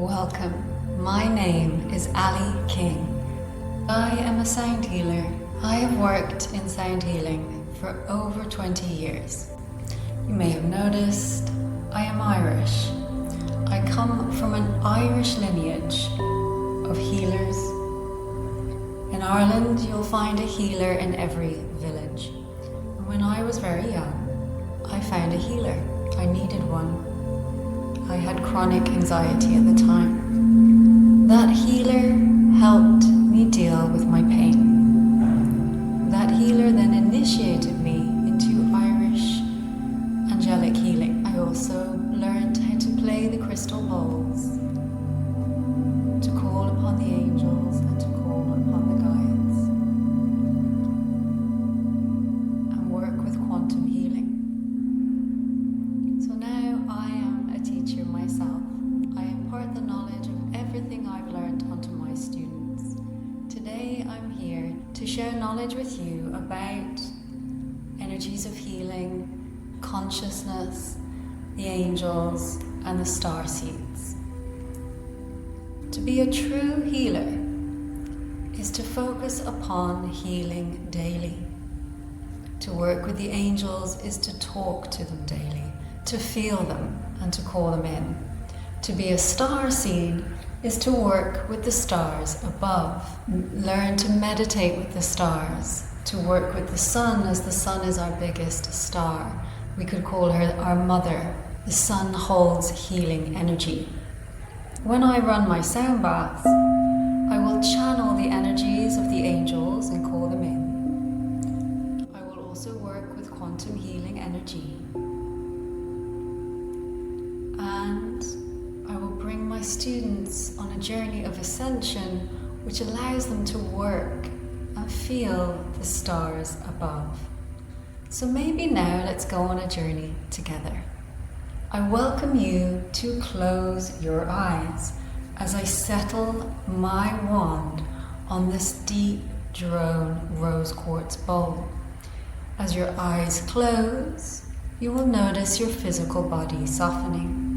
Welcome. My name is Ali King. I am a sound healer. I have worked in sound healing for over 20 years. You may have noticed I am Irish. I come from an Irish lineage of healers. In Ireland, you'll find a healer in every village. And when I was very young, I found a healer. I needed one. I had chronic anxiety at the time. That healer helped me deal with my pain. That healer then initiated me into Irish angelic healing. I also learned how to play the crystal bowls, to call upon the angels and to call upon the guides, and work with quantum healing. So now I am a teacher myself. I impart the knowledge of everything I've learned onto my students. Today I'm here to share knowledge with you about energies of healing, consciousness, the angels, and the starseeds. To be a true healer is to focus upon healing daily. To work with the angels is to talk to them daily, to feel them and to call them in. To be a starseed is to work with the stars above, learn to meditate with the stars, to work with the sun, as the sun is our biggest star. We could call her our mother. The sun holds healing energy. When I run my sound baths, I will channel the energies of the angels and call them in. I will also work with quantum healing energy. And I will bring my students on a journey of ascension, which allows them to work and feel the stars above. So maybe now let's go on a journey together. I welcome you to close your eyes as I settle my wand on this deep drone rose quartz bowl. As your eyes close, you will notice your physical body softening.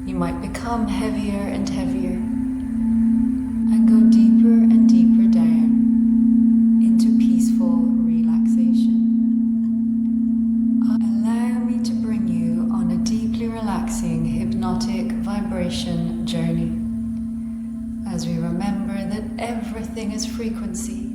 You might become heavier and heavier and go deeper and deeper down into peaceful relaxation. Allow me to bring you on a deeply relaxing hypnotic vibration journey as we remember that everything is frequency